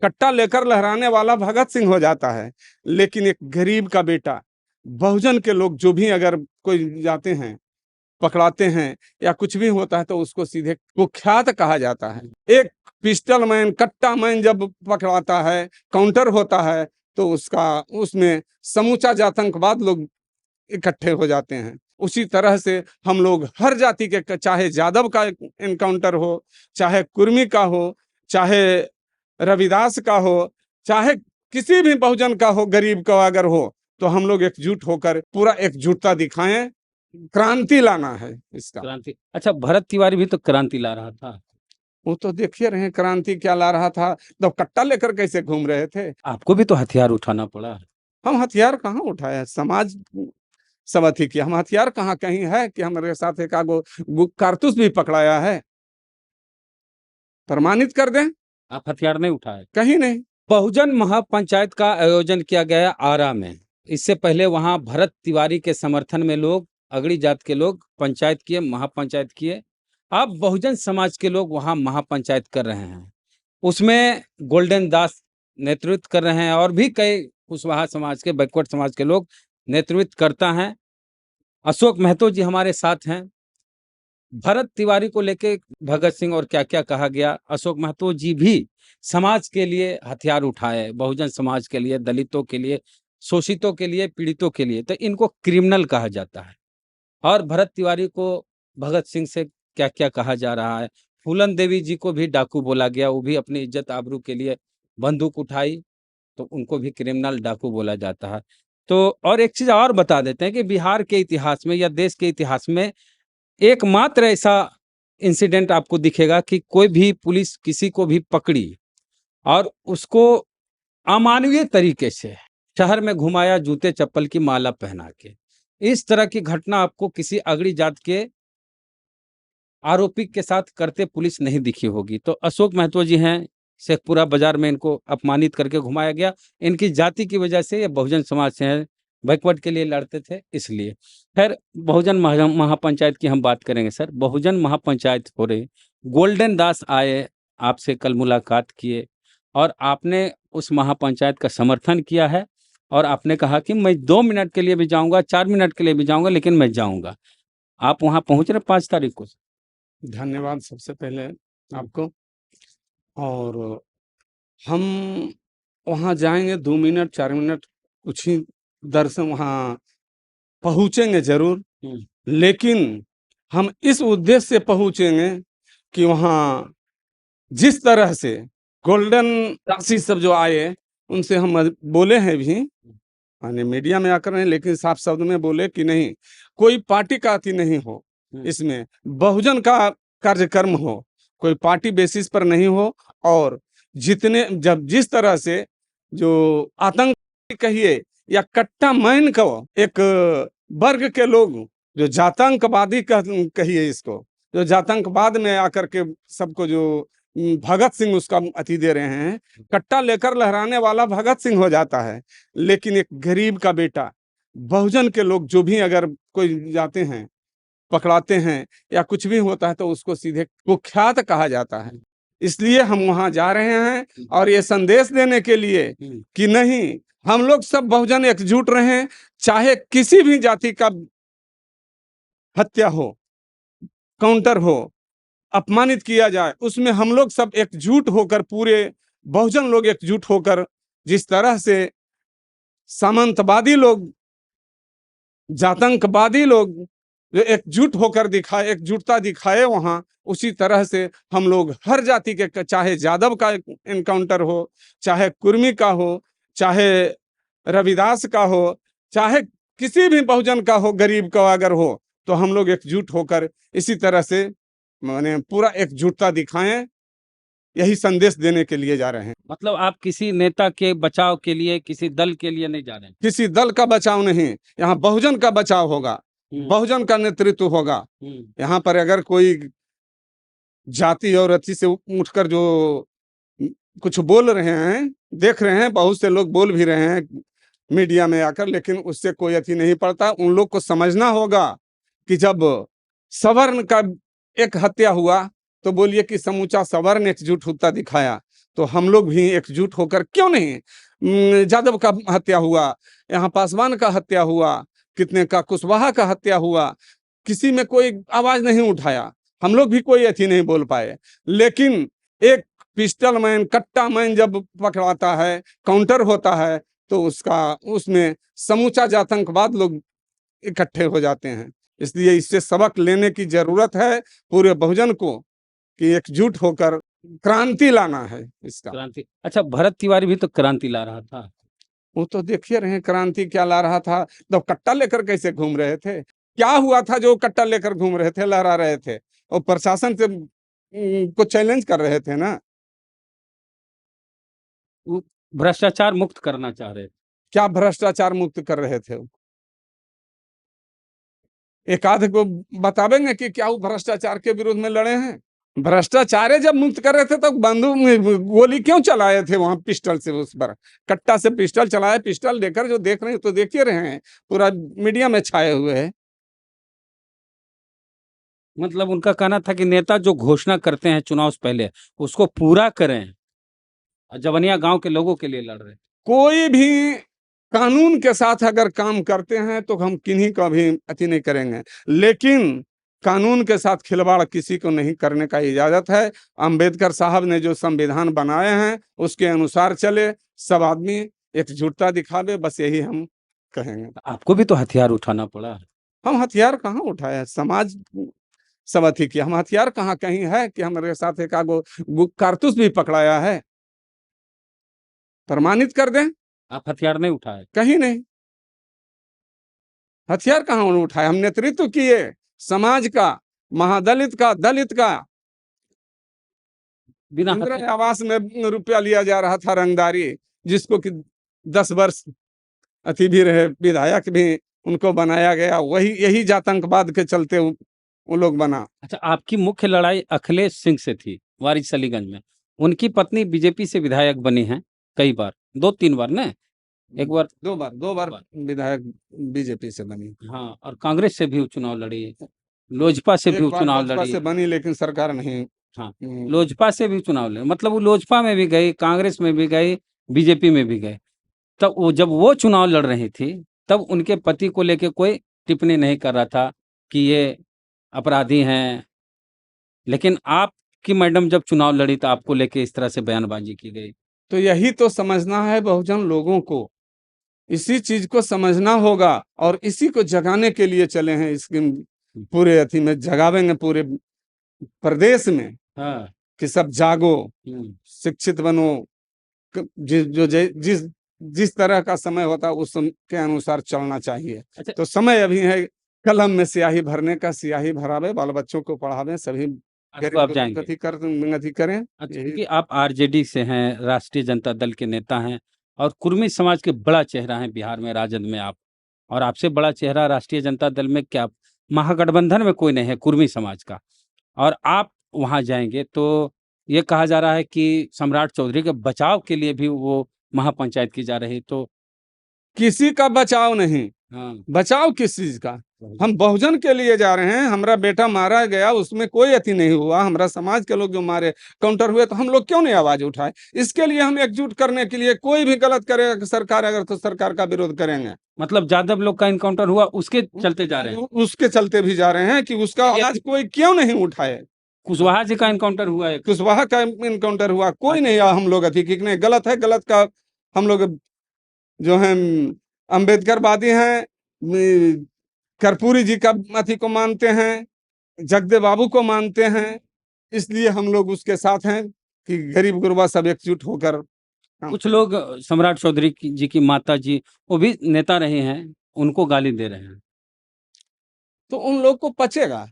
कट्टा लेकर लहराने वाला भगत सिंह हो जाता है, लेकिन एक गरीब का बेटा, बहुजन के लोग जो भी अगर कोई जाते हैं, पकड़ाते हैं या कुछ भी होता है तो उसको सीधे कुख्यात कहा जाता है। एक पिस्टल मैन, कट्टा मैन जब पकड़ाता है, काउंटर होता है, तो उसमें समूचा जातंकवाद लोग इकट्ठे हो जाते हैं। उसी तरह से हम लोग हर जाति के, चाहे यादव का एनकाउंटर हो, चाहे कुर्मी का हो, चाहे रविदास का हो, चाहे किसी भी बहुजन का हो, गरीब का अगर हो, तो हम लोग एकजुट होकर पूरा एकजुटता दिखाएं। क्रांति लाना है इसका। क्रांति। अच्छा, भरत तिवारी भी तो क्रांति ला रहा था। वो तो देखिए रहे क्रांति क्या ला रहा था, तब कट्टा लेकर कैसे घूम रहे थे। आपको भी तो हथियार उठाना पड़ा। हम हथियार कहाँ उठाया, समाज सब अथी किया। हम हथियार कहाँ, कहीं है कि हमारे साथ एक आगो कारतूस भी पकड़ाया है? प्रमाणित कर दें। आप हथियार नहीं उठाए? कहीं नहीं। बहुजन महापंचायत का आयोजन किया गया आरा में। इससे पहले वहां भरत तिवारी के समर्थन में लोग, अगड़ी जात के लोग पंचायत किए, महापंचायत किए। अब बहुजन समाज के लोग वहां महापंचायत कर रहे हैं। उसमें गोल्डन दास नेतृत्व कर रहे हैं और भी कई कुशवाहा समाज के, बैकवर्ड समाज के लोग नेतृत्व करता हैं। अशोक महतो जी हमारे साथ हैं। भरत तिवारी को लेके भगत सिंह और क्या क्या कहा गया, अशोक महतो जी भी समाज के लिए हथियार उठाए, बहुजन समाज के लिए, दलितों के लिए, शोषितों के लिए, पीड़ितों के लिए, तो इनको क्रिमिनल कहा जाता है। और भरत तिवारी को भगत सिंह से क्या क्या कहा जा रहा है। फूलन देवी जी को भी डाकू बोला गया, वो भी अपनी इज्जत आबरू के लिए बंदूक उठाई, तो उनको भी क्रिमिनल डाकू बोला जाता है। तो और एक चीज और बता देते हैं कि बिहार के इतिहास में या देश के इतिहास में एकमात्र ऐसा इंसिडेंट आपको दिखेगा कि कोई भी पुलिस किसी को भी पकड़ी और उसको अमानवीय तरीके से शहर में घुमाया, जूते चप्पल की माला पहना के। इस तरह की घटना आपको किसी अगड़ी जात के आरोपी के साथ करते पुलिस नहीं दिखी होगी। तो अशोक महतो जी हैं, शेखपुरा बाजार में इनको अपमानित करके घुमाया गया। इनकी जाति की वजह से ये बहुजन समाज से हैं, बैकवर्ड के लिए लड़ते थे इसलिए। खैर, बहुजन महापंचायत की हम बात करेंगे सर। बहुजन महापंचायत हो रही, गोल्डन दास आए, आपसे कल मुलाकात किए और आपने उस महापंचायत का समर्थन किया है और आपने कहा कि मैं 2 मिनट के लिए भी जाऊंगा, 4 मिनट के लिए भी जाऊंगा, लेकिन मैं जाऊंगा। आप वहां पहुंच रहे 5 तारीख को। धन्यवाद सबसे पहले आपको। और हम वहाँ जाएंगे 2 मिनट 4 मिनट कुछ ही दर से वहाँ पहुँचेंगे जरूर, लेकिन हम इस उद्देश्य से पहुँचेंगे कि वहाँ जिस तरह से गोल्डन राशि सब जो आए, उनसे हम बोले हैं भी, माने मीडिया में आकर नहीं, लेकिन साफ शब्द में बोले कि नहीं, कोई पार्टी का अति नहीं हो, इसमें बहुजन का कार्यक्रम हो, कोई पार्टी बेसिस पर नहीं हो। और जब जिस तरह से जो आतंक कहिए या कट्टा मैन को एक वर्ग के लोग जो जातंकवादी कहिए इसको, जो जातंकवाद में आकर के सबको जो भगत सिंह उसका अति दे रहे हैं, कट्टा लेकर लहराने वाला भगत सिंह हो जाता है, लेकिन एक गरीब का बेटा, बहुजन के लोग जो भी अगर कोई जाते हैं, पकड़ाते हैं या कुछ भी होता है तो उसको सीधे कुख्यात कहा जाता है। इसलिए हम वहां जा रहे हैं और ये संदेश देने के लिए कि नहीं, हम लोग सब बहुजन एकजुट रहें, चाहे किसी भी जाति का हत्या हो, काउंटर हो, अपमानित किया जाए, उसमें हम लोग सब एकजुट होकर, पूरे बहुजन लोग एकजुट होकर, जिस तरह से सामंतवादी लोग, जातंकवादी लोग जो एकजुट होकर दिखाए, एकजुटता दिखाए वहां, उसी तरह से हम लोग हर जाति के, चाहे यादव का एनकाउंटर हो, चाहे कुर्मी का हो, चाहे रविदास का हो, चाहे किसी भी बहुजन का हो, गरीब का अगर हो, तो हम लोग एकजुट होकर इसी तरह से माने पूरा एकजुटता दिखाएं। यही संदेश देने के लिए जा रहे हैं। मतलब आप किसी नेता के बचाव के लिए, किसी दल के लिए नहीं जा रहे हैं? किसी दल का बचाव नहीं, यहाँ बहुजन का बचाव होगा, बहुजन का नेतृत्व होगा। यहाँ पर अगर कोई जाति और अति से उठकर जो कुछ बोल रहे हैं, देख रहे हैं, बहुत से लोग बोल भी रहे हैं मीडिया में आकर, लेकिन उससे कोई अति नहीं पड़ता। उन लोग को समझना होगा कि जब सवर्ण का एक हत्या हुआ तो बोलिए कि समूचा सवर्ण एकजुट होता दिखाया, तो हम लोग भी एकजुट होकर क्यों नहीं, यादव का हत्या हुआ, यहाँ पासवान का हत्या हुआ, कितने का कुशवाहा का हत्या हुआ, किसी में कोई आवाज नहीं उठाया, हम लोग भी कोई अथी नहीं बोल पाए। लेकिन एक पिस्टल मैन, कट्टा मैन जब पकड़ाता है, काउंटर होता है, तो उसमें समूचा आतंकवाद लोग इकट्ठे हो जाते हैं। इसलिए इससे सबक लेने की जरूरत है पूरे बहुजन को, कि एकजुट होकर क्रांति लाना है इसका। क्रांति, अच्छा भरत तिवारी भी तो क्रांति ला रहा था। वो तो देखिए रहे क्रांति क्या ला रहा था, तो कट्टा लेकर कैसे घूम रहे थे, क्या हुआ था जो कट्टा लेकर घूम रहे थे, लहरा रहे थे, और प्रशासन से को चैलेंज कर रहे थे ना। वो भ्रष्टाचार मुक्त करना चाह रहे थे। क्या भ्रष्टाचार मुक्त कर रहे थे? एक आध को बतावेंगे कि क्या वो भ्रष्टाचार के विरोध में लड़े हैं? भ्रष्टाचार जब मुक्त कर रहे थे तो बंदूक गोली क्यों चलाए थे वहां पिस्टल से, उस पर कट्टा से पिस्टल चलाए, पिस्टल लेकर जो देख रहे हैं तो देखिए रहे हैं, पूरा मीडिया में छाए हुए हैं। मतलब उनका कहना था कि नेता जो घोषणा करते हैं चुनाव से पहले उसको पूरा करें, और जवनिया गांव के लोगों के लिए लड़ रहे हैं। कोई भी कानून के साथ अगर काम करते हैं तो हम किन्हीं का भी अति नहीं करेंगे, लेकिन कानून के साथ खिलवाड़ किसी को नहीं करने का इजाजत है। अंबेडकर साहब ने जो संविधान बनाए हैं उसके अनुसार चले, सब आदमी एकजुटता दिखावे, बस यही हम कहेंगे। आपको भी तो हथियार उठाना पड़ा। हम हथियार कहाँ उठाए, समाज सब अथी किया, हम हथियार कहाँ, कहीं है कि हमारे साथ एक आगो कारतूस भी पकड़ाया है, प्रमाणित कर दें। आप हथियार नहीं उठाए? कहीं नहीं, हथियार कहाँ उठाए, हम नेतृत्व किए समाज का, महादलित का, दलित का। बिना इंदिरा आवास में रुपया लिया जा रहा था रंगदारी, जिसको कि 10 वर्ष अति भी रहे विधायक भी, उनको बनाया गया, वही यही आतंकवाद के चलते वो लोग बना। अच्छा, आपकी मुख्य लड़ाई अखिलेश सिंह से थी वारिसलीगंज में। उनकी पत्नी बीजेपी से विधायक बनी हैं कई बार, 2-3 बार ना, एक बार, दो बार विधायक बीजेपी से बनी। हाँ, और कांग्रेस से भी चुनाव लड़ी, लोजपा से भी एक बार चुनाव भाजपा लड़ी। से बनी लेकिन सरकार नहीं। हाँ, लोजपा से भी चुनाव लड़ी, मतलब वो लोजपा में भी गई, कांग्रेस में भी गई, बीजेपी में भी गए। तब वो जब वो चुनाव लड़ रही थी तब उनके पति को लेके कोई टिप्पणी नहीं कर रहा था कि ये अपराधी हैं, लेकिन आपकी मैडम जब चुनाव लड़ी तो आपको लेके इस तरह से बयानबाजी की गई। तो यही तो समझना है बहुजन लोगों को, इसी चीज को समझना होगा, और इसी को जगाने के लिए चले हैं। इसके पूरे अथी में जगावेंगे पूरे प्रदेश में, हाँ, कि सब जागो, शिक्षित बनो, जिस तरह का समय होता है उस के अनुसार चलना चाहिए। अच्छा, तो समय अभी है कलम में स्याही भरने का, स्याही भरावे, बाल बच्चों को पढ़ावे, सभी अब गरीब तो आप को जाएंगे। अथी करें। अच्छा, यही क्योंकि आप आरजेडी से हैं, राष्ट्रीय जनता दल के नेता हैं, और कुर्मी समाज के बड़ा चेहरा हैं बिहार में, राजद में आप, और आपसे बड़ा चेहरा राष्ट्रीय जनता दल में क्या महागठबंधन में कोई नहीं है कुर्मी समाज का, और आप वहां जाएंगे तो ये कहा जा रहा है कि सम्राट चौधरी के बचाव के लिए भी वो महापंचायत की जा रही, तो किसी का बचाव नहीं, हाँ, बचाव किस चीज का, हम बहुजन के लिए जा रहे हैं। हमारा बेटा मारा गया, उसमें कोई अति नहीं हुआ, हमारा समाज के लोग जो मारे काउंटर हुए, तो हम लोग क्यों नहीं आवाज उठाए? इसके लिए हम एकजुट करने के लिए, कोई भी गलत करेगा सरकार अगर, तो सरकार का विरोध करेंगे। मतलब यादव लोग का इनकाउंटर हुआ उसके चलते जा रहे हैं, उसके चलते भी जा रहे हैं कि उसका आवाज कोई क्यों नहीं उठाए। कुशवाहा जी का इनकाउंटर हुआ है, कुशवाहा का इनकाउंटर हुआ, कोई नहीं, हम लोग अथी कि नहीं, गलत है, गलत का हम लोग जो है अम्बेडकरवादी हैं, कर्पूरी जी का अथी को मानते हैं, जगदेव बाबू को मानते हैं, इसलिए हम लोग उसके साथ हैं कि गरीब गुरबा सब एकजुट होकर। कुछ लोग सम्राट चौधरी जी की माता जी, वो भी नेता रहे हैं, उनको गाली दे रहे हैं। तो उन लोग को पचेगा,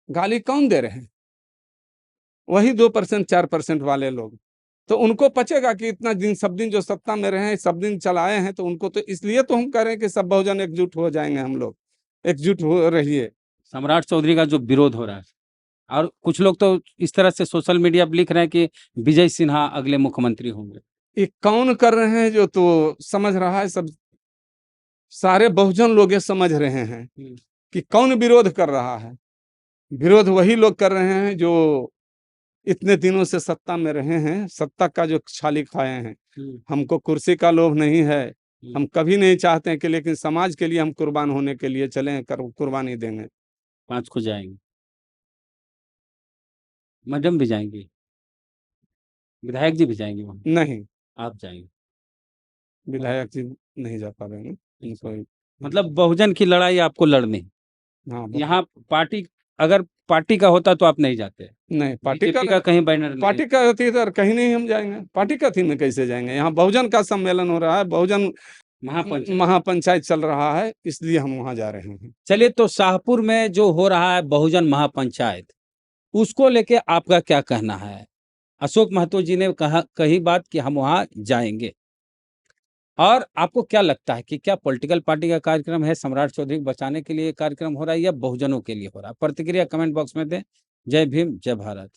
गाली कौन दे रहे हैं? वही 2% 4% वाले लोग, तो उनको पचेगा कि इतना दिन सब दिन जो सत्ता में रहे हैं, सब दिन चलाए हैं, तो उनको, तो इसलिए तो हम कह रहे हैं कि सब बहुजन एकजुट हो जाएंगे, हम लोग एकजुट हो रहिए। सम्राट चौधरी का जो विरोध हो रहा है, और कुछ लोग तो इस तरह से सोशल मीडिया पर लिख रहे हैं कि विजय सिन्हा अगले मुख्यमंत्री होंगे। ये कौन कर रहे हैं जो तो समझ रहा है? सब सारे बहुजन लोग ये समझ रहे हैं कि कौन विरोध कर रहा है। विरोध वही लोग कर रहे हैं जो इतने दिनों से सत्ता में रहे हैं, सत्ता का जो छाली खाए हैं, हमको कुर्सी का लोभ नहीं है। हम कभी नहीं चाहते हैं कि, लेकिन समाज के लिए हम कुर्बान होने के लिए चले, कुर्बानी देंगे। 5 को जाएंगे, मैडम भी जाएंगी, विधायक जी भी जाएंगे वहाँ, नहीं, आप जाएंगे। विधायक जी नहीं जा पाएंगे, उनको मतलब बहुजन की लड़ाई आपको लड़नी, हाँ यहाँ पार्टी, अगर पार्टी का होता तो आप नहीं जाते, नहीं, पार्टी बीजेपी का कहीं बैनर नहीं, पार्टी का होती है कहीं नहीं हम जाएंगे, पार्टी का थी में कैसे जाएंगे। यहाँ बहुजन का सम्मेलन हो रहा है, बहुजन महापंचायत चल रहा है, इसलिए हम वहाँ जा रहे हैं। चलिए, तो शाहपुर में जो हो रहा है बहुजन महापंचायत, उसको लेके आपका क्या कहना है? अशोक महतो जी ने कही बात कि हम वहां जाएंगे, और आपको क्या लगता है कि क्या पॉलिटिकल पार्टी का कार्यक्रम है, सम्राट चौधरी को बचाने के लिए कार्यक्रम हो रहा है, या बहुजनों के लिए हो रहा है? प्रतिक्रिया कमेंट बॉक्स में दें। जय भीम, जय भारत।